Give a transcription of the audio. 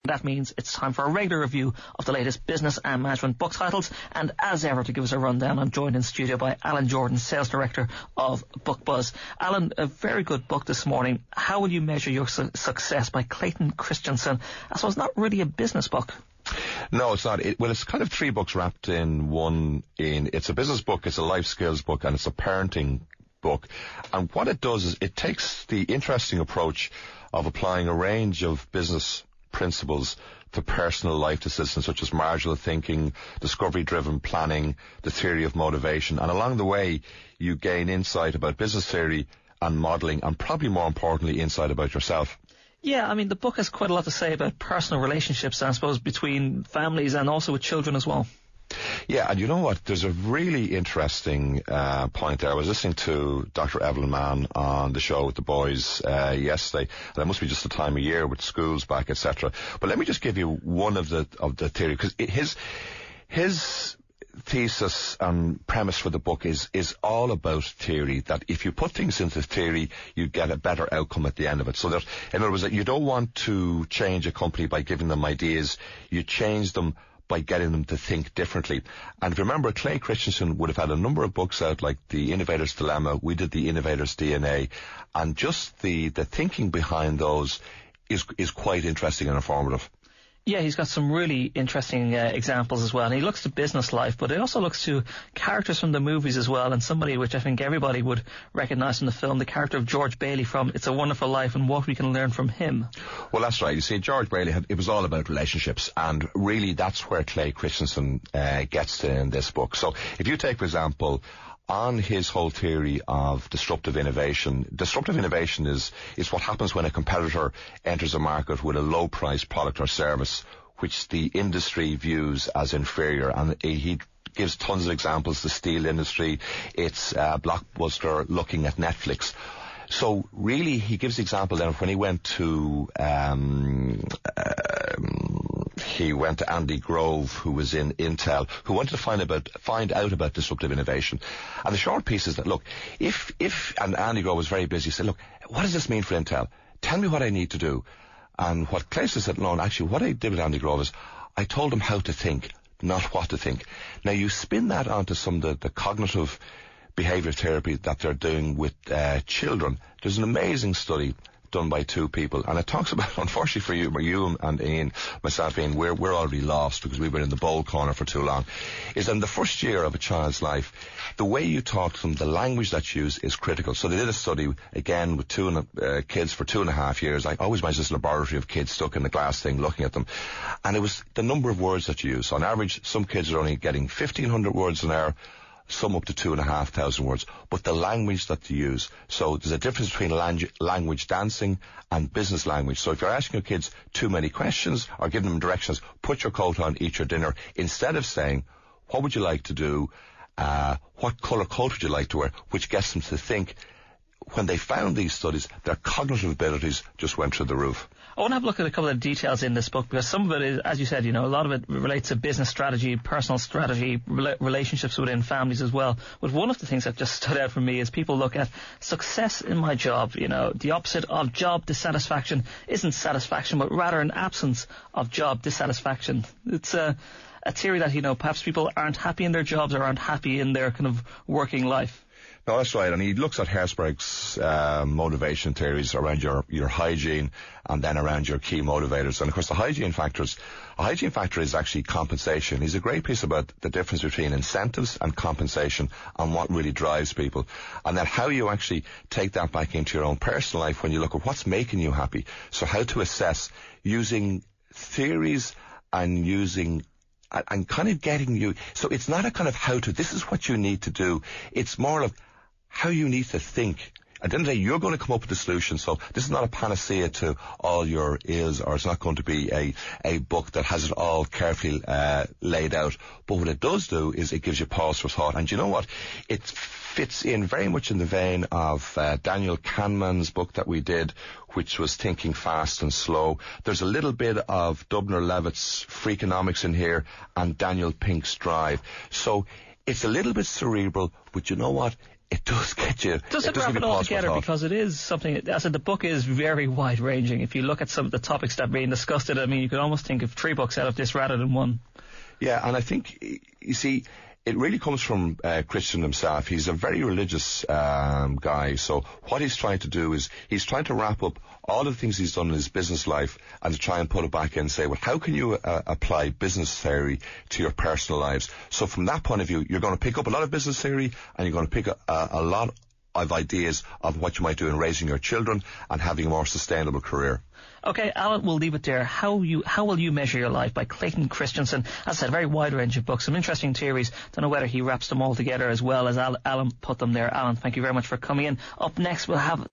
That means it's time for a regular review of the latest business and management book titles. And as ever, to give us a rundown, I'm joined in studio by Alan Jordan, Sales Director of Bookbuzz. Alan, a very good book this morning. How will you measure your success? By Clayton Christensen. So it's not really a business book. No, it's not. It's kind of three books wrapped in one. It's a business book, it's a life skills book, and it's a parenting book. And what it does is it takes the interesting approach of applying a range of business principles to personal life decisions such as marginal thinking, discovery-driven planning, the theory of motivation, and along the way you gain insight about business theory and modelling, and probably more importantly insight about yourself. Yeah, I mean, the book has quite a lot to say about personal relationships, I suppose, between families and also with children as well. Yeah, and you know what? There's a really interesting point there. I was listening to Dr. Evelyn Mann on the show with the boys yesterday, and it must be just the time of year with schools back, etc. But let me just give you one of the theory, because his thesis and premise for the book is all about theory, that if you put things into theory, you get a better outcome at the end of it. So that, in other words, that you don't want to change a company by giving them ideas, you change them by getting them to think differently. And remember, Clay Christensen would have had a number of books out, like The Innovator's Dilemma, we did The Innovator's DNA, and just the thinking behind those is quite interesting and informative. Yeah, he's got some really interesting examples as well. And he looks to business life, but he also looks to characters from the movies as well, and somebody which I think everybody would recognise from the film, the character of George Bailey from It's a Wonderful Life, and what we can learn from him. Well, that's right. You see, George Bailey, it was all about relationships, and really that's where Clay Christensen gets to in this book. So if you take, for example, on his whole theory of disruptive innovation is what happens when a competitor enters a market with a low price product or service which the industry views as inferior. And he gives tons of examples. The steel industry, it's Blockbuster looking at Netflix. So really he gives the example then when he went to Andy Grove, who was in Intel, who wanted to find out about disruptive innovation. And the short piece is that, look, and Andy Grove was very busy, said, look, what does this mean for Intel? Tell me what I need to do. And what Clayton said, no, actually what I did with Andy Grove is I told him how to think, not what to think. Now you spin that onto some of the cognitive behavior therapy that they're doing with children. There's an amazing study done by two people, and it talks about, unfortunately for you and Ian, myself, Ian, we're already lost because we've been in the bowl corner for too long, is in the first year of a child's life, the way you talk to them, the language that you use is critical. So they did a study, again, with kids for 2.5 years. I always imagine this laboratory of kids stuck in the glass thing looking at them, and it was the number of words that you use. So on average, some kids are only getting 1,500 words an hour, some up to 2,500 words, but the language that you use. So there's a difference between language dancing and business language. So if you're asking your kids too many questions or giving them directions, put your coat on, eat your dinner, instead of saying, what would you like to do? What colour coat would you like to wear? Which gets them to think. When they found these studies, their cognitive abilities just went through the roof. I want to have a look at a couple of details in this book, because some of it is, as you said, a lot of it relates to business strategy, personal strategy, relationships within families as well. But one of the things that just stood out for me is people look at success in my job. The opposite of job dissatisfaction isn't satisfaction, but rather an absence of job dissatisfaction. It's a theory that, perhaps people aren't happy in their jobs or aren't happy in their kind of working life. No, that's right. And he looks at Herzberg's motivation theories around your hygiene and then around your key motivators. And of course, a hygiene factor is actually compensation. He's a great piece about the difference between incentives and compensation and what really drives people. And then how you actually take that back into your own personal life when you look at what's making you happy. So how to assess using theories and kind of getting you. So it's not a kind of how to, this is what you need to do. It's more of how you need to think. At the end of the day, you're going to come up with a solution. So this is not a panacea to all your ills, or it's not going to be a book that has it all carefully laid out. But what it does do is it gives you pause for thought. And you know what? It fits in very much in the vein of Daniel Kahneman's book that we did, which was Thinking Fast and Slow. There's a little bit of Dubner-Levitt's Freakonomics in here and Daniel Pink's Drive. So it's a little bit cerebral, but you know what? it does get you. Does it wrap it all together? Because it is something, I said, the book is very wide ranging. If you look at some of the topics that are being discussed in it, I mean, you could almost think of 3 books out of this rather than one. Yeah, and I think, you see, it really comes from Christian himself. He's a very religious guy. So what he's trying to do is he's trying to wrap up all the things he's done in his business life and to try and put it back in and say, well, how can you apply business theory to your personal lives? So from that point of view, you're going to pick up a lot of business theory and you're going to pick up a lot of ideas of what you might do in raising your children and having a more sustainable career. Okay, Alan, we'll leave it there. How will you measure your life? By Clayton Christensen. As I said, a very wide range of books, some interesting theories. Don't know whether he wraps them all together as well as Alan put them there. Alan, thank you very much for coming in. Up next, we'll have